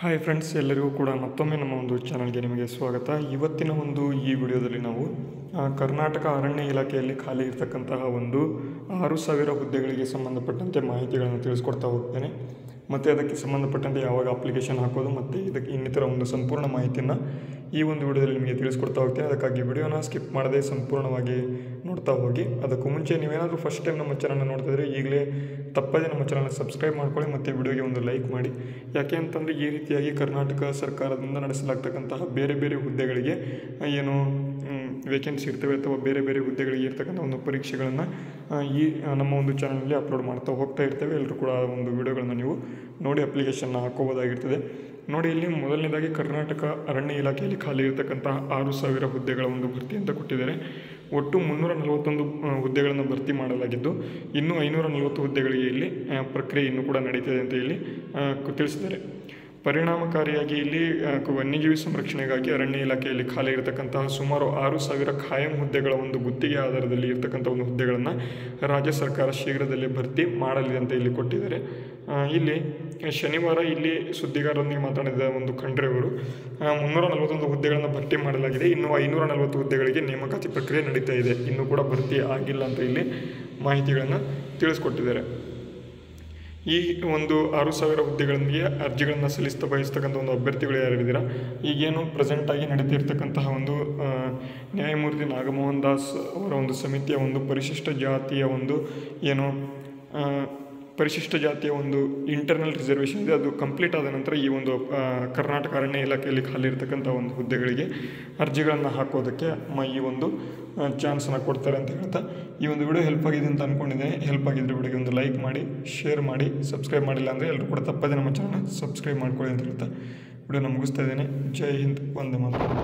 Hi friends, ಎಲ್ಲರಿಗೂ ಕೂಡ ಮತ್ತೊಮ್ಮೆ ನಮ್ಮ ಒಂದು ಚಾನಲ್ಗೆ ನಿಮಗೆ ಸ್ವಾಗತ. ಇವತ್ತಿನ ಒಂದು ಈ ವಿಡಿಯೋದಲ್ಲಿ ನಾವು ಕರ್ನಾಟಕ ಅರಣ್ಯ ಇಲಾಖೆಯಲ್ಲಿ ಖಾಲಿ ಇರತಕ್ಕಂತಹ ಒಂದು 6,000 ಹುದ್ದೆಗಳಿಗೆ ಸಂಬಂಧಪಟ್ಟಂತೆ ಮಾಹಿತಿಗಳನ್ನು ತಿಳಿಸ್ಕೊಡ್ತಾ ಹೋಗ್ತೇನೆ. ಮತ್ತು ಅದಕ್ಕೆ ಸಂಬಂಧಪಟ್ಟಂತೆ ಯಾವಾಗ ಅಪ್ಲಿಕೇಶನ್ ಹಾಕೋದು ಮತ್ತು ಇದಕ್ಕೆ ಇನ್ನಿತರ ಒಂದು ಸಂಪೂರ್ಣ ಮಾಹಿತಿಯನ್ನು ಈ ಒಂದು ವಿಡಿಯೋದಲ್ಲಿ ನಿಮಗೆ ತಿಳಿಸ್ಕೊಡ್ತಾ ಹೋಗ್ತೇನೆ. ಅದಕ್ಕಾಗಿ ವಿಡಿಯೋನ ಸ್ಕಿಪ್ ಮಾಡದೆ ಸಂಪೂರ್ಣವಾಗಿ ನೋಡ್ತಾ ಹೋಗಿ. ಅದಕ್ಕೂ ಮುಂಚೆ ನೀವೇನಾದರೂ ಫಸ್ಟ್ ಟೈಮ್ ನಮ್ಮ ಚಾನಲ್ನ ನೋಡ್ತಿದ್ರೆ ಈಗಲೇ ತಪ್ಪದೆ ನಮ್ಮ ಚಾನಲ್ನ ಸಬ್ಸ್ಕ್ರೈಬ್ ಮಾಡ್ಕೊಳ್ಳಿ ಮತ್ತು ವಿಡಿಯೋಗೆ ಒಂದು ಲೈಕ್ ಮಾಡಿ. ಯಾಕೆ ಅಂತಂದರೆ ಈ ರೀತಿಯಾಗಿ ಕರ್ನಾಟಕ ಸರ್ಕಾರದಿಂದ ನಡೆಸಲಾಗ್ತಕ್ಕಂತಹ ಬೇರೆ ಬೇರೆ ಹುದ್ದೆಗಳಿಗೆ ಏನು ವೇಕೆನ್ಸಿ ಇರ್ತವೆ ಅಥವಾ ಬೇರೆ ಬೇರೆ ಹುದ್ದೆಗಳಿಗೆ ಇರ್ತಕ್ಕಂಥ ಒಂದು ಪರೀಕ್ಷೆಗಳನ್ನು ಈ ನಮ್ಮ ಒಂದು ಚಾನಲಲ್ಲಿ ಅಪ್ಲೋಡ್ ಮಾಡ್ತಾ ಹೋಗ್ತಾ ಇರ್ತೇವೆ. ಎಲ್ಲರೂ ಕೂಡ ಒಂದು ವಿಡಿಯೋಗಳನ್ನು ನೀವು ನೋಡಿ ಅಪ್ಲಿಕೇಶನ್ನ ಹಾಕೋಬೋದಾಗಿರ್ತದೆ. ನೋಡಿ, ಇಲ್ಲಿ ಮೊದಲನೇದಾಗಿ ಕರ್ನಾಟಕ ಅರಣ್ಯ ಇಲಾಖೆಯಲ್ಲಿ ಖಾಲಿ ಇರತಕ್ಕಂತಹ 6,000 ಹುದ್ದೆಗಳ ಒಂದು ಭರ್ತಿ ಅಂತ ಕೊಟ್ಟಿದ್ದಾರೆ. ಒಟ್ಟು 341 ಹುದ್ದೆಗಳನ್ನು ಭರ್ತಿ ಮಾಡಲಾಗಿದ್ದು ಇನ್ನೂ 540 ಹುದ್ದೆಗಳಿಗೆ ಇಲ್ಲಿ ಪ್ರಕ್ರಿಯೆ ಇನ್ನೂ ಕೂಡ ನಡೀತಿದೆ ಅಂತ ಇಲ್ಲಿ ತಿಳಿಸಿದ್ದಾರೆ. ಪರಿಣಾಮಕಾರಿಯಾಗಿ ಇಲ್ಲಿ ವನ್ಯಜೀವಿ ಸಂರಕ್ಷಣೆಗಾಗಿ ಅರಣ್ಯ ಇಲಾಖೆಯಲ್ಲಿ ಖಾಲಿ ಇರತಕ್ಕಂತಹ ಸುಮಾರು 6,000 ಖಾಯಂ ಹುದ್ದೆಗಳ ಒಂದು ಗುತ್ತಿಗೆ ಆಧಾರದಲ್ಲಿ ಇರತಕ್ಕಂಥ ಒಂದು ಹುದ್ದೆಗಳನ್ನು ರಾಜ್ಯ ಸರ್ಕಾರ ಶೀಘ್ರದಲ್ಲೇ ಭರ್ತಿ ಮಾಡಲಿದೆ ಅಂತ ಇಲ್ಲಿ ಕೊಟ್ಟಿದ್ದಾರೆ. ಇಲ್ಲಿ ಶನಿವಾರ ಇಲ್ಲಿ ಸುದ್ದಿಗಾರರೊಂದಿಗೆ ಮಾತನಾಡಿದ ಒಂದು ಖಂಡ್ರೆ ಅವರು 341 ಹುದ್ದೆಗಳನ್ನು ಭರ್ತಿ ಮಾಡಲಾಗಿದೆ, ಇನ್ನೂ 540 ಹುದ್ದೆಗಳಿಗೆ ನೇಮಕಾತಿ ಪ್ರಕ್ರಿಯೆ ನಡೀತಾ ಇದೆ, ಇನ್ನೂ ಕೂಡ ಭರ್ತಿ ಆಗಿಲ್ಲ ಅಂತ ಇಲ್ಲಿ ಮಾಹಿತಿಗಳನ್ನು ತಿಳಿಸ್ಕೊಟ್ಟಿದ್ದಾರೆ. ಈ ಒಂದು 6,000 ಹುದ್ದೆಗಳಿಗೆ ಅರ್ಜಿಗಳನ್ನು ಸಲ್ಲಿಸ್ತಾ ಬಯಸ್ತಕ್ಕಂಥ ಒಂದು ಅಭ್ಯರ್ಥಿಗಳು ಯಾರಿದ್ದೀರಾ, ಈಗೇನು ಪ್ರೆಸೆಂಟಾಗಿ ನಡೀತಿರ್ತಕ್ಕಂತಹ ಒಂದು ನ್ಯಾಯಮೂರ್ತಿ ನಾಗಮೋಹನ್ ದಾಸ್ ಅವರ ಒಂದು ಸಮಿತಿಯ ಒಂದು ಪರಿಶಿಷ್ಟ ಜಾತಿಯ ಒಂದು ಇಂಟರ್ನಲ್ ರಿಸರ್ವೇಷನ್ ಇದೆ, ಅದು ಕಂಪ್ಲೀಟ್ ಆದ ನಂತರ ಈ ಒಂದು ಕರ್ನಾಟಕ ಅರಣ್ಯ ಇಲಾಖೆಯಲ್ಲಿ ಖಾಲಿ ಇರತಕ್ಕಂಥ ಒಂದು ಹುದ್ದೆಗಳಿಗೆ ಅರ್ಜಿಗಳನ್ನು ಹಾಕೋದಕ್ಕೆ ಈ ಒಂದು ಚಾನ್ಸನ್ನು ಕೊಡ್ತಾರೆ ಅಂತ ಹೇಳ್ತಾ ಈ ಒಂದು ವಿಡಿಯೋ ಹೆಲ್ಪ್ ಆಗಿದೆ ಅಂತ ಅಂದ್ಕೊಂಡಿದ್ದೇನೆ. ಹೆಲ್ಪ್ ಆಗಿದ್ದರೆ ವಿಡಿಯೋಗೆ ಒಂದು ಲೈಕ್ ಮಾಡಿ, ಶೇರ್ ಮಾಡಿ, ಸಬ್ಸ್ಕ್ರೈಬ್ ಮಾಡಿಲ್ಲ ಅಂದರೆ ಎಲ್ಲರೂ ಕೂಡ ತಪ್ಪದೆ ನಮ್ಮ ಚಾನಲ್ನ ಸಬ್ಸ್ಕ್ರೈಬ್ ಮಾಡ್ಕೊಳ್ಳಿ ಅಂತ ಹೇಳ್ತಾ ವಿಡಿಯೋನ ಮುಗಿಸ್ತಾ ಇದ್ದೇನೆ. ಜೈ ಹಿಂದ್, ವಂದೇ ಮಾತರಂ.